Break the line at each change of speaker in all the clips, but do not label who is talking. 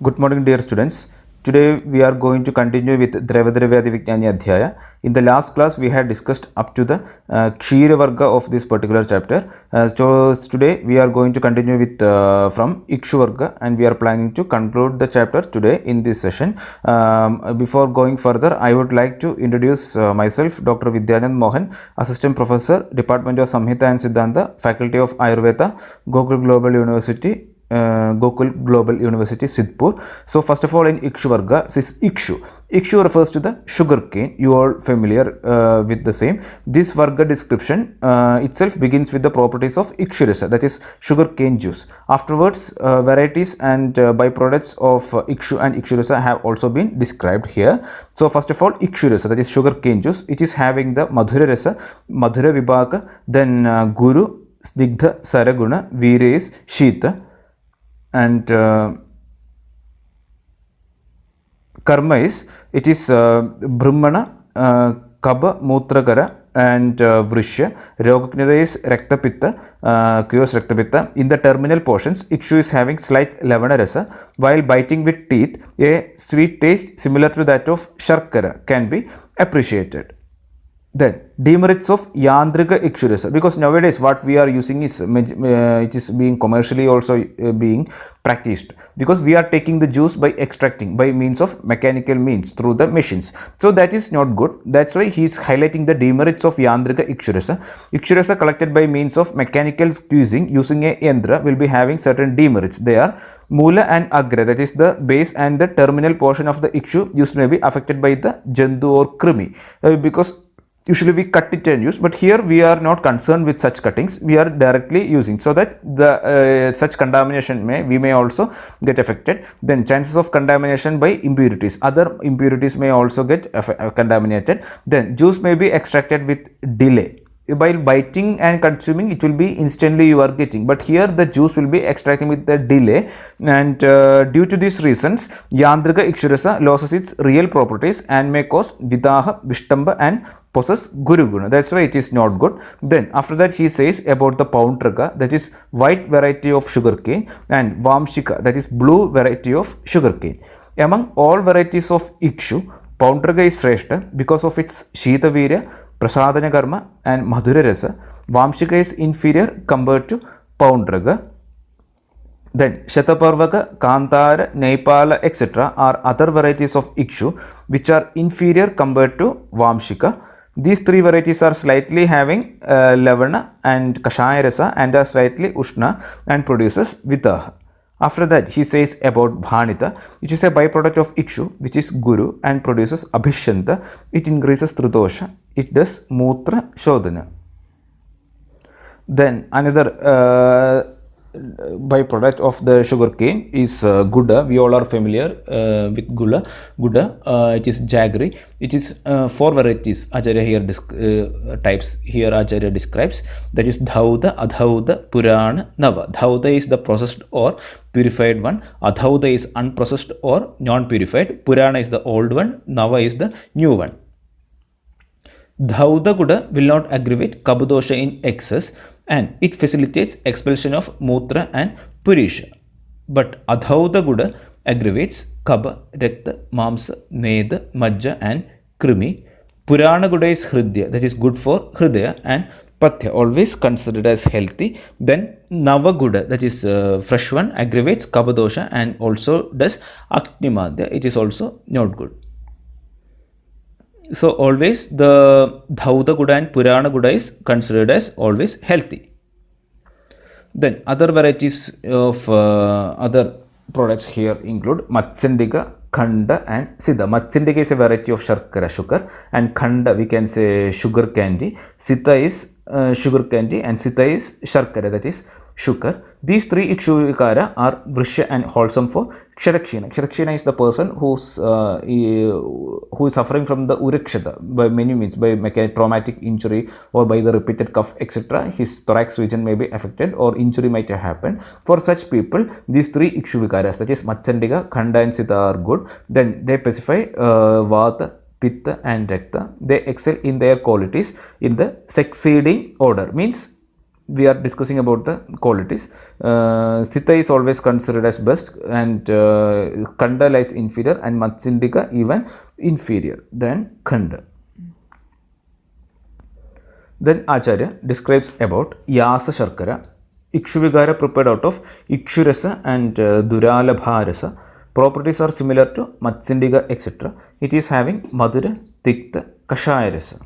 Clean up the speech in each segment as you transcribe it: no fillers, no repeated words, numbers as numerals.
Good morning, dear students. Today we are going to continue with Dravadravadi Vijnani Adhyaya. In the last class, we had discussed up to the Kshira Varga of this particular chapter. So today we are going to continue with from Ikshu Varga, and we are planning to conclude the chapter today in this session. Before going further, I would like to introduce myself, Dr. Vidyanand Mohan, Assistant Professor, Department of Samhita and Siddhanta, Faculty of Ayurveda, Gokul Global University, Gokul Global University, Sidhpur. So first of all, in Ikshu Varga, this is Ikshu. Ikshu refers to the sugar cane. You are familiar with the same. This Varga description itself begins with the properties of Ikshurasa, that is sugar cane juice. Afterwards, varieties and byproducts of Ikshu and Ikshurasa have also been described here. So first of all, Ikshurasa, that is sugar cane juice. It is having the Madhura Rasa, Madhura Vibhaka, then Guru, Snigdha, Saraguna, Veera is Shita, and karma is, it is brahmana, kaba, mutragara, and vrishya. Rogaknida is raktapitta, cures raktapitta. In the terminal portions, Ikshu is having slight lavana rasa. While biting with teeth, a sweet taste similar to that of sharkara can be appreciated. Then demerits of Yandrika Ikshurasa, because nowadays what we are using is it is being commercially also being practiced, because we are taking the juice by extracting by means of mechanical means through the machines. So that is not good. That's why he is highlighting the demerits of Yandrika Ikshurasa. Ikshurasa collected by means of mechanical squeezing using a yandra will be having certain demerits. They are Mula and Agra, that is the base and the terminal portion of the Ikshu use may be affected by the Jandu or Krimi, because usually we cut it and use, but here we are not concerned with such cuttings. We are directly using, so that the such contamination we may also get affected. Then chances of contamination by impurities, other impurities may also get contaminated. Then juice may be extracted with delay. While biting and consuming, it will be instantly you are getting, but here the juice will be extracting with the delay, and due to these reasons, Yandrika Ikshurasa loses its real properties and may cause Vidaha, Vishtamba and possess Guru Guna. That's why it is not good. Then after that he says about the Paundraka, that is white variety of sugarcane, and Vamshika, that is blue variety of sugarcane. Among all varieties of Ikshu, Paundraka is Shrestha because of its Shita Virya, Prasadana Karma and Madhura Rasa. Vamshika is inferior compared to Paundraga. Then Shataparvaka, Kantara, Nepala, etc. are other varieties of Ikshu which are inferior compared to Vamshika. These three varieties are slightly having Lavana and Kashaya Rasa and are slightly Ushna and produces Vitaha. After that, he says about Bhanita, which is a byproduct of Ikshu, which is Guru and produces Abhishanta. It increases Tridosha. It does Mutra Shodhana. Then another byproduct of the sugar cane is Gouda. We all are familiar with Gula. It is Jaggery. It is four varieties Acharya here types here Acharya describes. That is Dhauda, Adhauda, Purana, Nava. Dhauda is the processed or purified one. Adhauda is unprocessed or non-purified. Purana is the old one. Nava is the new one. Dhauda Guda will not aggravate Kabadosha in excess, and it facilitates expulsion of Mutra and Purisha. But Adhauda Guda aggravates Kaba, Rekta, Mamsa, Meda, Majja and Krimi. Purana Guda is Hridya, that is good for Hridaya, and Pathya, always considered as healthy. Then Navaguda, that is fresh one, aggravates Kabadosha and also does Agnimadya. It is also not good. So always the Dhauda Guda and Purana Guda is considered as always healthy. Then other varieties of other products here include Matsindika, Khanda and Siddha. Matsindika is a variety of Sharkara sugar, and Khanda we can say sugar candy. Siddha is sugar candy, and Siddha is Sharkara, that is sugar. These three Ikshuvikara are Vrishya and wholesome for Ksharakshina. Ksharakshina is the person who is suffering from the Urikshata by many means, by traumatic injury or by the repeated cough, etc. His thorax region may be affected or injury might have happened. For such people, these three Ikshuvikaras, that is Matsandika, Khanda and Siddha are good. Then they specify Vata, Pitta and Rakta. They excel in their qualities in the succeeding order. Means we are discussing about the qualities. Sita is always considered as best, and Kanda lies inferior, and Matsindika even inferior than Khanda. Then Acharya describes about Yasa Sharkara, Ikshuvigara prepared out of Ikshurasa and Duralabharasa. Properties are similar to Matsindika, etc. It is having Madhura, Tikta, Kashayarasa.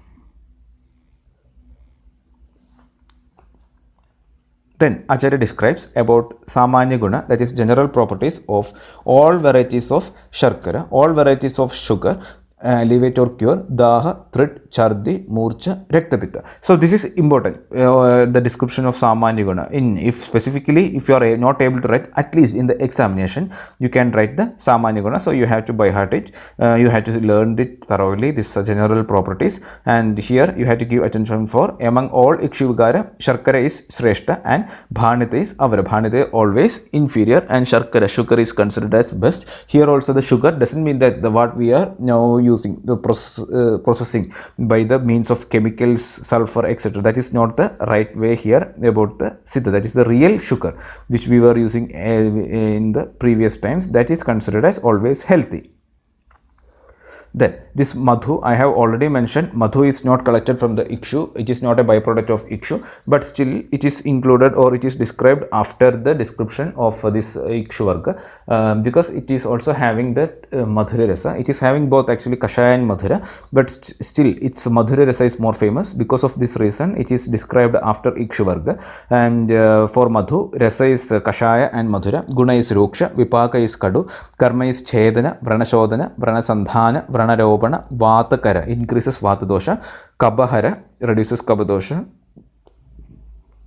Then Acharya describes about Samanya Guna, that is general properties of all varieties of Sharkara, all varieties of sugar, alleviate or cure, Daha, Thrid, Chardi, Murcha, Rektapitta. So this is important, the description of Samanya Guna. If specifically, if you are not able to write, at least in the examination, you can write the Samanya Guna. So you have to by heart it, you have to learn it thoroughly, this general properties. And here you have to give attention for among all Ikshuvigara, Sharkara is Shrestha and Bhanita is Avara. Bhanita always inferior, and Sharkara, sugar, is considered as best. Here also the sugar doesn't mean that what we are now using, the processing by the means of chemicals, sulfur, etc. That is not the right way here about the Siddha. That is the real sugar which we were using in the previous times. That is considered as always healthy. Then this Madhu, I have already mentioned, Madhu is not collected from the Ikshu. It is not a byproduct of Ikshu, but still it is included, or it is described after the description of this Ikshu Varga, because it is also having that Madhura Rasa. It is having both actually Kashaya and Madhura, but still its Madhura Rasa is more famous. Because of this reason, it is described after Ikshu Varga. And for Madhu, Rasa is Kashaya and Madhura, Guna is Ruksha, Vipaka is Kadu, Karma is Chedana, Vranashodana, Vranasandhana, Vranarobana, Vatakara increases Vata dosha, Kabahara reduces Kaba dosha,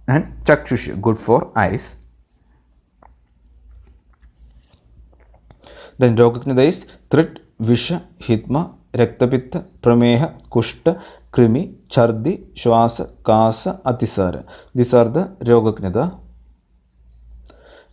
and Chakshush, good for eyes. Then Rogaknida is Thrid, Visha, Hitma, Rektapitta, Prameha, Kushta, Krimi, Chardi, Shwasa, Kasa, Atisara. These are the Rogaknida.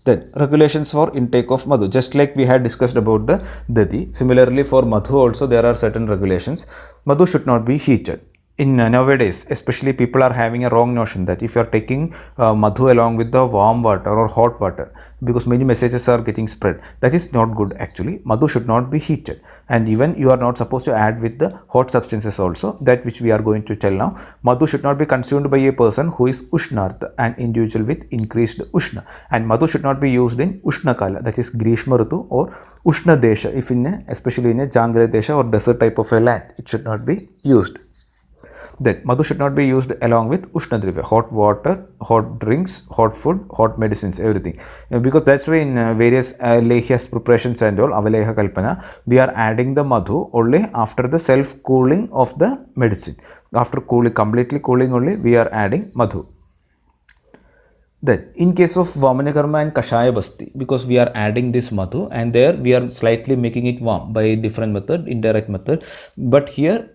Then regulations for intake of Madhu, just like we had discussed about the Dadi. Similarly for Madhu also there are certain regulations. Madhu should not be heated. In nowadays, especially, people are having a wrong notion that if you are taking Madhu along with the warm water or hot water, because many messages are getting spread, that is not good actually. Madhu should not be heated, and even you are not supposed to add with the hot substances also, that which we are going to tell now. Madhu should not be consumed by a person who is Ushnartha, an individual with increased Ushna, and Madhu should not be used in Ushna Kala, that is Grishma Ritu or Ushna Desha, if especially in a Jangala Desha or desert type of a land, it should not be used. Then Madhu should not be used along with Ushnadrivya, hot water, hot drinks, hot food, hot medicines, everything. Because that's why in various lehyas preparations and all, Avaleha Kalpana, we are adding the Madhu only after the self-cooling of the medicine. After cooling, completely cooling only, we are adding Madhu. Then in case of Vamana Karma and Kashaya Basti, because we are adding this Madhu, and there we are slightly making it warm by a different method, indirect method. But here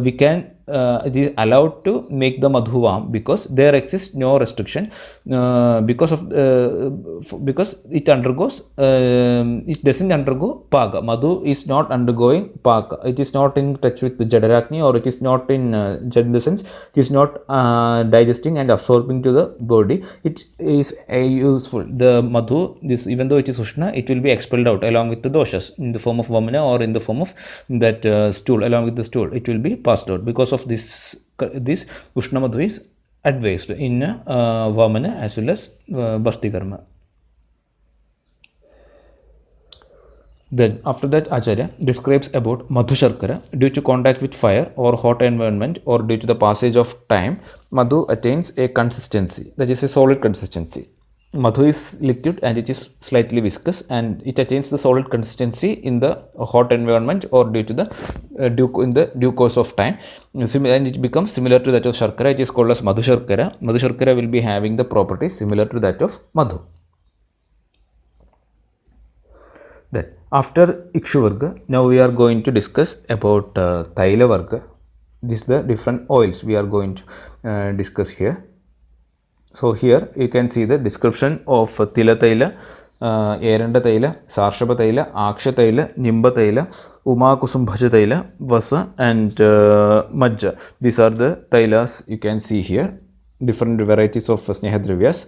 we can it is allowed to make the Madhu warm, because there exists no restriction, because it undergoes, it doesn't undergo Paga. Madhu is not undergoing Paga. It is not in touch with the Jadarakni, or it is not in Jad in the sense, it is not digesting and absorbing to the body. It is useful. The Madhu, this, even though it is Ushna, it will be expelled out along with the doshas in the form of Vamana or in the form of that stool. Along with the stool, it will be passed out. Because of this Ushna Madhu is advised in Vamana as well as Basti Karma. Then after that, Acharya describes about Madhu Sharkara. Due to contact with fire or hot environment, or due to the passage of time, Madhu attains a consistency, that is a solid consistency. Madhu is liquid and it is slightly viscous, and it attains the solid consistency in the hot environment or due to the due course of time, and it becomes similar to that of Sharkara. It is called as Madhu Sharkara. Madhu Sharkara will be having the properties similar to that of Madhu. Then after Ikshu Varga, now we are going to discuss about Taila Varga. These are the different oils we are going to discuss here. So here you can see the description of Tila Taila, Eranda Taila, Sarshaba Taila, Aksha Taila, Nimba Taila, Uma Kusumbhaja Taila, Vasa and Majja. These are the Tailas you can see here. different varieties of snehadrivyas.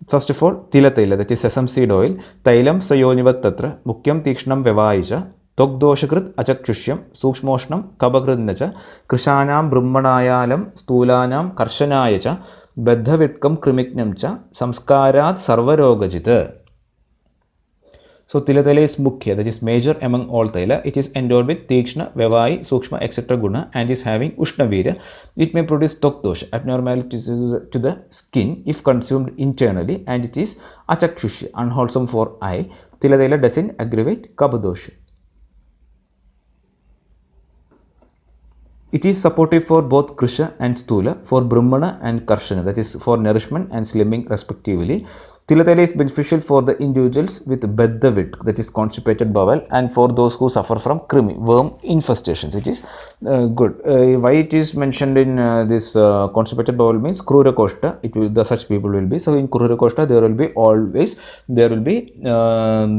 First of all, tila taila, that is sesame seed oil. Tailam sayonivat tatra mukyam tikshnam vyavaija त्वग्दोषकृत् अचक्षुष्यं सूक्ष्मोष्णं कपकृन्न च कृशानां ब्रह्मणायालं स्थूलानां कर्शनाय च बद्धविट्कं कृमिज्ञं च संस्कारात् सर्वरोगजित्. So Tila Taila is Mukhya, that is major among all Taila. It is endowed with Tikshna, Vyavai, Sukshma, etc. guna and is having Ushna Virya. It may produce Tok dosha, abnormalities to the skin if consumed internally, and it is Achakshushya, unwholesome for eye. Tila Taila doesn't aggravate Kapha dosha. It is supportive for both Krisha and Stula, for Brahmana and Karshana, that is for nourishment and slimming respectively. Tila Taila is beneficial for the individuals with Beddavit, that is constipated bowel, and for those who suffer from krimi, worm infestations. It is good. Why it is mentioned in this constipated bowel means Krura Koshta, such people will be. So in Krura Koshta there will be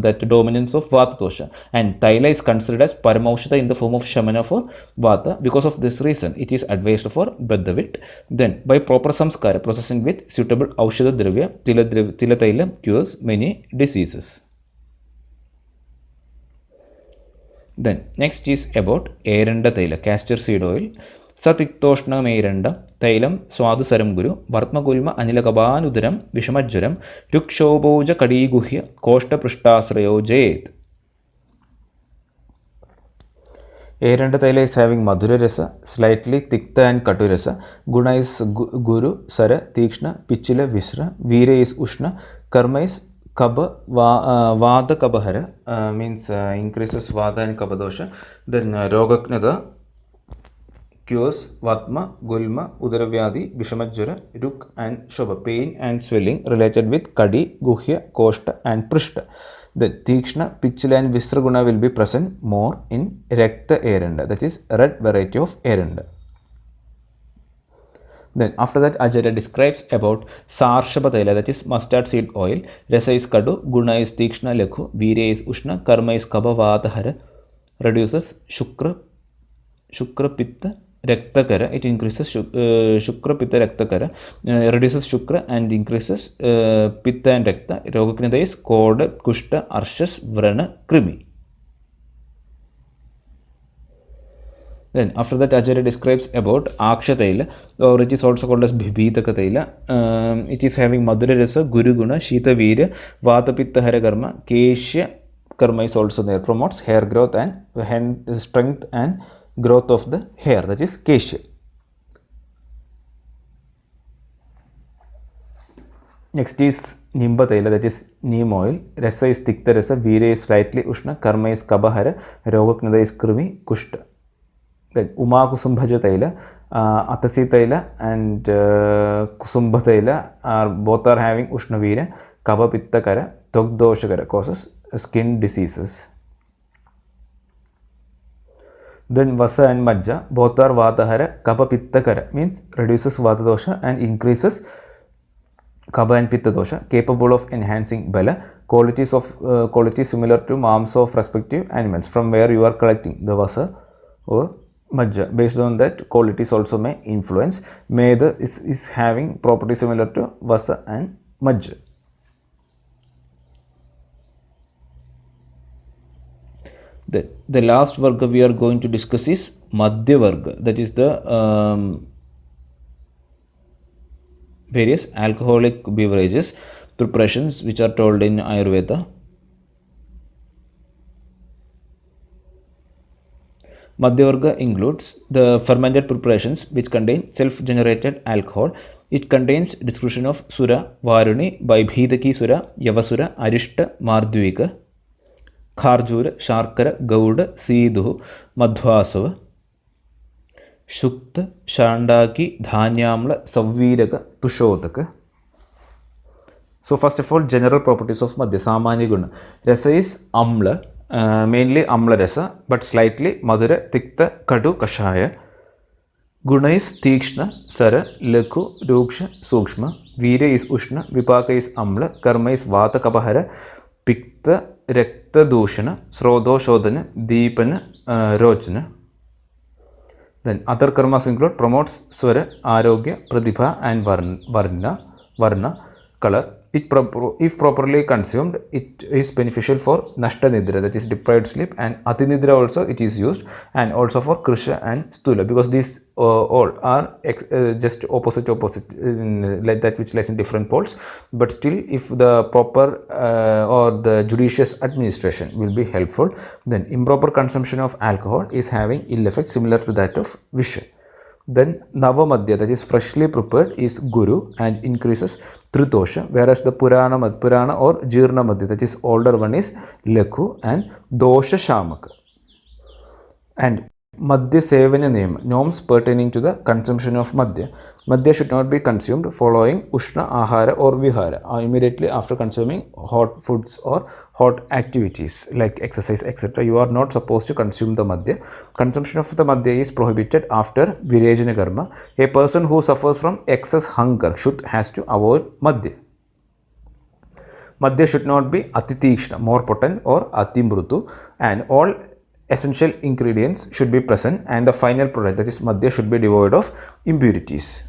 that dominance of Vata dosha, and Taila is considered as Paramaushita in the form of Shamana for Vata. Because of this reason, it is advised for Beddavit. Then by proper samskara, processing with suitable Aushadha Dravya, Tila Taila cures many diseases. Then next is about Eranda Taila, castor seed oil. Satiktoshna Meranda, Tailam, Swadu Saram Guru, Vartma Gulma, Anilakaban Udaram, Vishamajjaram, Rukshoboja Kadi Guhya, Kosta Prashtasrayo Jet. Eranda Taila is having Madhura Rasa, slightly Tikta and Katu Rasa. Guna is Guru, Sara, Tikshna, Pichila, Visra. Veera is Ushna. Karma is Kabha, Vada Kabahara, means increases Vada and Kabha dosha. Then Rogaknada cures Vatma, Gulma, Udaravyadi, Vishamajjara, Ruk and Shobha, pain and swelling related with Kadi, Guhya, Koshta and Prishta. The Tikshna, Pichila and Visra guna will be present more in Rekta Eranda, that is red variety of Eranda. Then after that Acharya describes about Sarshapa Taila, that is mustard seed oil. Rasa is Kadu, Guna is Tikshna Lekhu, Veera is Ushna, Karma is Kabha Vatahara, reduces Shukra Pitta Rektakara, it increases Shukra Pitta Rektakara, reduces Shukra and increases Pitta and Rekta. Rogaknida is Koda, Kushta, Arshas, Vrana, Krimi. Then after that Acharya describes about Aksha Taila, or it is also called as Bhibhitaka Taila. It is having Madhura Rasa, Guru Guna, Shita Veera, Vata Pitta Hara Karma, Keshya Karma is also there, promotes hair growth and strength and growth of the hair, that is Keshya. Next is Nimba Taila, that is neem oil. Rasa is Tikta Rasa, Veera is slightly Ushna, Karma is Kabahara, Rogaknada is Krimi, Kushta. Then Uma Kusumbhaja Taila, Atasi Taila and Kusumbha Taila both are having Ushna Veera, Kabha Pitta Kara, Togdosha Kara, causes skin diseases. Then Vasa and Majja both are Vatahara, Kapha Pitta Kara, means reduces Vata dosha and increases Kapha and Pitta dosha, capable of enhancing Bala, qualities similar to Mamsa of respective animals, from where you are collecting the Vasa or Majja. Based on that, qualities also may influence. Medha is having properties similar to Vasa and Majja. The last Varga we are going to discuss is Madhya Varga, that is the various alcoholic beverages preparations which are told in Ayurveda. Madhya Varga includes the fermented preparations which contain self-generated alcohol. It contains description of Sura, Varuni, Vaibhidaki Sura, Yavasura, Arishta, Mardvika, Kharjura, Sharkara, Gauda, Siddhu, Madhvasava, Shukta, Shandaki, Dhanyamla, Savviraka, Tushodaka. So first of all, general properties of Madhya Samanya Guna. Rasa is Amla, mainly Amla Rasa, but slightly Madhura, Tikta, Kadu, Kashaya. Guna is Tikshna, Sara, Lekhu, Ruksha, Sukshma. Veera is Ushna, Vipaka is Amla, Karma is Vata Kabahara, Pikta, Rekta Doshana, Srodho Shodhana, Deepana, Rojana. Then other karmas include promotes swara, arogya, pratibha and varna, color. If properly consumed, it is beneficial for nashta nidra, that is deprived sleep, and ati nidra also it is used, and also for krisha and stula, because these all are just opposite like that which lies in different poles, but still if the proper or the judicious administration will be helpful, then improper consumption of alcohol is having ill effects similar to that of visha. Then Navamadhya, that is freshly prepared, is Guru and increases Tritosha, whereas the Purana or Jirna Madhya, that is older one, is Lekhu and Dosha Shamaka. And Madhya Sevanya Name, norms pertaining to the consumption of Madhya. Madhya should not be consumed following Ushna Ahara or Vihara, or immediately after consuming hot foods or hot activities like exercise, etc. You are not supposed to consume the Madhya. Consumption of the Madhya is prohibited after Virejana Karma. A person who suffers from excess hunger has to avoid Madhya. Madhya should not be Atitikshna, more potent, or Atimrutu, and all essential ingredients should be present, and the final product, that is Madhya, should be devoid of impurities.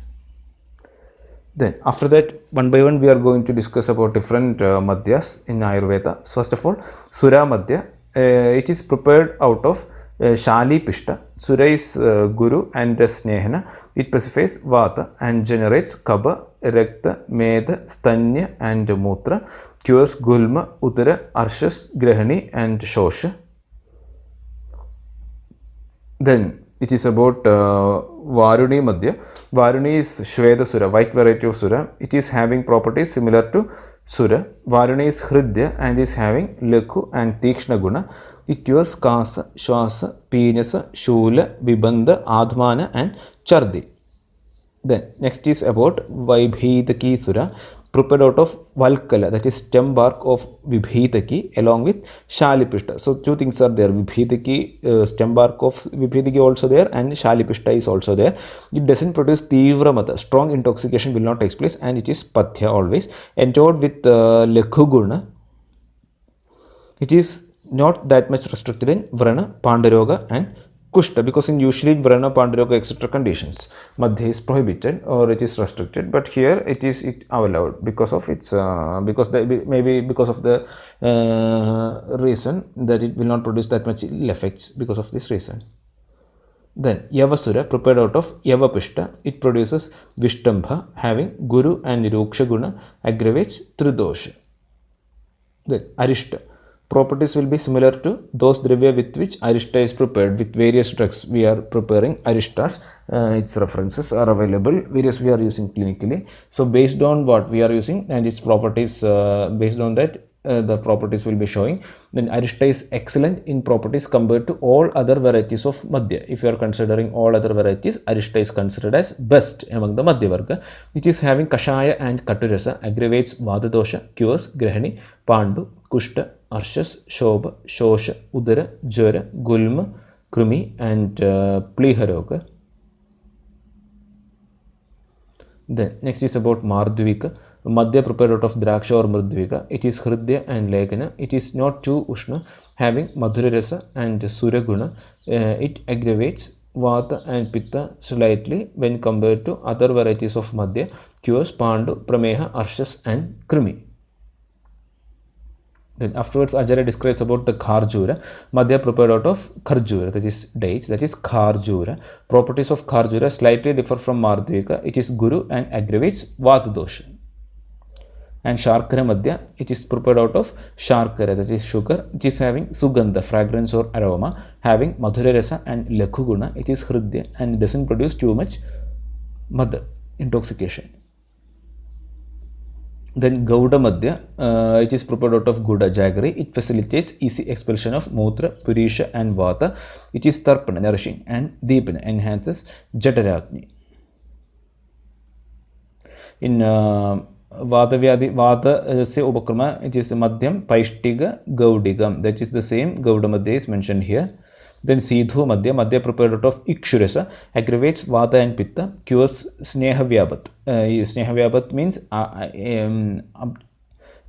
Then after that, one by one we are going to discuss about different Madhyas in Ayurveda. So first of all, Sura Madhya. It is prepared out of Shali Pishta. Sura is Guru and Snehana. It pacifies Vata and generates Kaba, Rakta, Medha, Stanya and Mutra, cures Gulma, Uttara, Arshas, Grahani and Shosha. Then it is about Varuni Madhya. Varuni is Shveda Sura, white variety of Sura. It is having properties similar to Sura. Varuni is Hridya and is having Lekhu and Tikshna Guna. It cures Kasa, Shwasa, Pinasa, Shula, Vibandha, Admana and Chardi. Then next is about Vaibhitaki Sura, prepared out of Valkala, that is stem bark of Vibhitaki along with Shalipishta. So two things are there, Vibhitaki, stem bark of Vibhitaki also there, and Shalipishta is also there. It doesn't produce Tivra Mata, strong intoxication will not take place, and it is Pathya always. Endowed with Lekhu Guna, it is not that much restricted in Vrana, Pandaroga and Kushta, because in usually Vrana, Pandaroga, etc. conditions, Madhya is prohibited or it is restricted, but here it is allowed because of its maybe because of the reason that it will not produce that much ill effects because of this reason. Then Yavasura, prepared out of Yavapishta, it produces Vishtambha having Guru and Ruksha Guna, aggravates Tridosha. Then Arishta, properties will be similar to those dravya with which Arishta is prepared. With various drugs we are preparing Arishtas. Its references are available, various we are using clinically. So based on what we are using and its properties, based on that the properties will be showing. Then Arishta is excellent in properties compared to all other varieties of Madhya. If you are considering all other varieties, Arishta is considered as best among the Madhya Varga. It is having Kashaya and Katurasa, aggravates Vadadosha, cures Grahani, Pandu, Kushta, Arshas, Shobha, Shosha, Udara, Jara, Gulma, Krumi and Pliharoga. Then next is about Mardvika. Madhya prepared out of Draksha or Mardvika. It is Hridya and Lekana. It is not too Ushna, having Madhura Rasa and Suraguna. It aggravates Vata and Pitta slightly when compared to other varieties of Madhya, cures Pandu, Prameha, Arshas and Krimi. Then afterwards Acharya describes about the Kharjura. Madhya prepared out of Kharjura, that is dates, that is Kharjura. Properties of Kharjura slightly differ from Mardvika. It is Guru and aggravates Vata dosha. And Sharkara Madhya, it is prepared out of Sharkara, that is sugar. It is having Sugandha, fragrance or aroma, having Madhura Rasa and Lekhu Guna. It is Hridya and doesn't produce too much Madha, intoxication. Then Gauda Madhya, it is prepared out of Guda, jaggery. It facilitates easy expulsion of Mutra, Purisha and Vata. It is Tarpana, nourishing, and Deepana, enhances Jataragni. In Vata se Upakrama, it is Madhyam, Paishtiga, Gaudigam. That is the same, Gauda Madhya is mentioned here. Then Sidhu Madhya, Madhya prepared out of Ikshurasa, aggravates Vata and Pitta, cures Sneha Vyapat. Sneha Vyapat means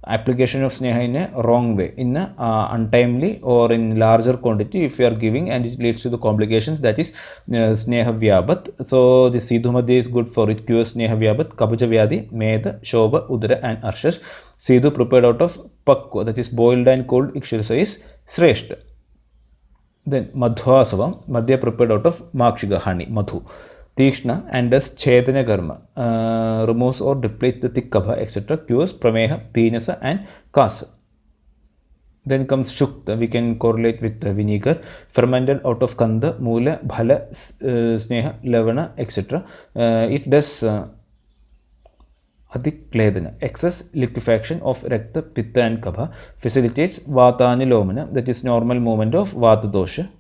application of sneha in a wrong way, in a untimely or in larger quantity if you are giving, and it leads to the complications, that is sneha vyapat. So the Sidhu Madhya is good for it, cures sneha vyapat, kabaja vyadhi, meda, shobha, udara and arshas. Sidhu prepared out of pakwa, that is boiled and cold ikshirasa, is shreshta. Then madhvasavam, madhya prepared out of makshiga, honey, madhu. Tikshna and does chedana karma, removes or depletes the thick kabha, etc. Cures prameha, peenasa and kasa. Then comes shukta, we can correlate with vinegar, fermented out of kanda, moola, bhala, sneha, lavana, etc. It does adhikledana, excess liquefaction of rakta, pitta and kabha, facilitates vatanilomana, that is normal movement of vata dosha.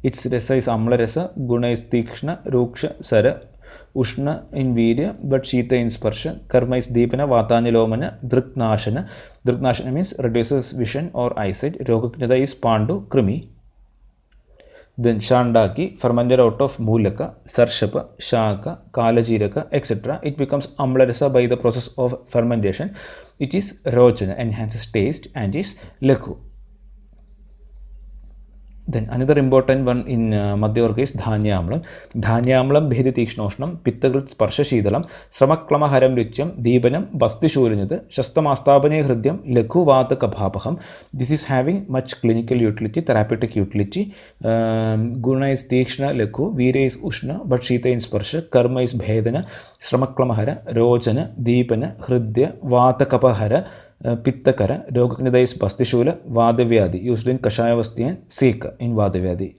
Its rasa is amla rasa, guna is tikshna, ruksha, sara, ushna in virya, but shita in sparsha. Karma is deepana, vatanilomana, dhriknashana. Dhriknashana means reduces vision or eyesight. Rogaknida is pandu, krimi. Then shandaki, fermented out of mulaka, sarshapa, shaka, kalajiraka, etc. It becomes amla rasa by the process of fermentation. It is rojana, enhances taste, and is lakhu. Then another important one in Madhyavarga is Dhanyamlam. Dhanyamlam Bhedi Tikshnoshnam, Pittagrit Sparsha Shidalam, Sramaklama Haram Richam, Deebanam, Basti Shurinada, Shastamastabane Hridyam, Lekhu Vata Kabhapaham. This is having much clinical utility, therapeutic utility. Guna is Tikshna Lekhu, Veera is Ushna, but Shita in Sparsha, Karma is Bhedana, Sramaklamahara, Rojana, Deepana, Hridya, Vata Kapahara, Pittakara, Rogaknida is Bastishula, Vadavyadi, used in Kashayavasti and Sika in Vadavyadi.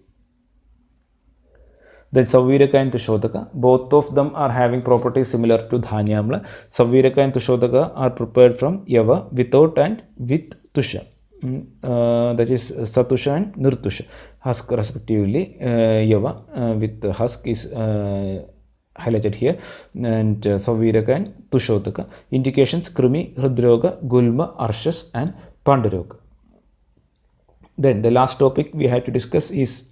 Then Saviraka and Tushodaka, both of them are having properties similar to Dhanyamla. Saviraka and Tushodaka are prepared from Yava without and with Tusha. That is Satusha and Nirtusha, husk respectively. Yava with husk is highlighted here, and Saviraka and Tushodaka. Indications: Krimi, Hridroga, Gulma, Arshas and Pandaroga. Then the last topic we have to discuss is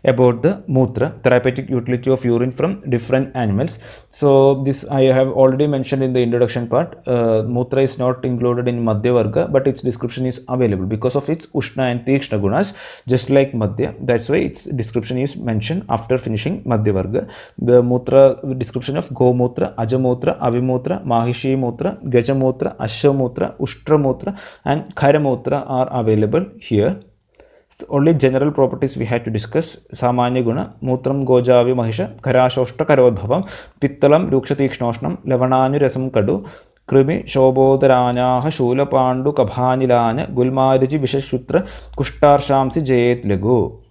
about the Mutra, therapeutic utility of urine from different animals. So this I have already mentioned in the introduction part. Mutra is not included in Madhya Varga, but its description is available because of its Ushna and Tikshna gunas, just like Madhya. That's why its description is mentioned after finishing Madhya Varga. The Mutra description of Gomutra, Ajamutra, Avimutra, Mahishi Mutra, Gajamutra, Ashwamutra, Ushtramutra and Kharamutra are available here. So only general properties we had to discuss. Samanya guna, Mutram Gojavi Mahisha, Karashoshta Karodbhavam, Pittalam Rukshatikshnoshnam, Lavanani Rasam Kadu, Krimi Shobodharanaha Shula Pandu Kabhanilanya, Gulmariji Vishashutra, Kushtar Shamsi Jayet Legu.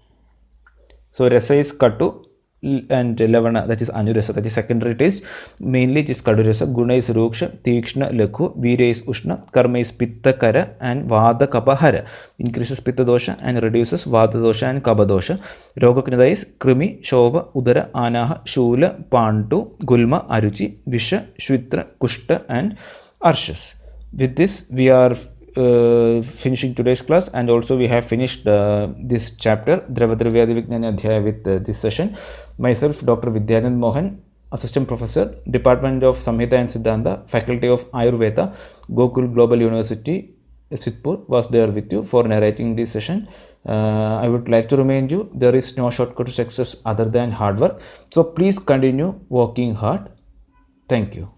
So rasa is Katu and Lavana, that is Anurasa, that is secondary taste. Mainly it is Kadurasa, Guna is Ruksha, Tikshna Lekhu, Veera is Ushna, Karma is Pitta Kara and Vada Kapahara. Increases Pitta dosha and reduces Vada dosha and Kaba dosha. Rogaknida is Krimi, Shobha, Udara, Anaha, Shula, Pantu, Gulma, Aruchi, Visha, Shvitra, Kushta and Arshas. With this we are finishing today's class, and also we have finished this chapter Dravadravyaadi Vijnana Adhyaya with this session. Myself, Dr. Vidyanand Mohan, Assistant Professor, Department of Samhita and Siddhanta, Faculty of Ayurveda, Gokul Global University, Sidhpur, was there with you for narrating this session. I would like to remind you, there is no shortcut to success other than hard work. So please continue working hard. Thank you.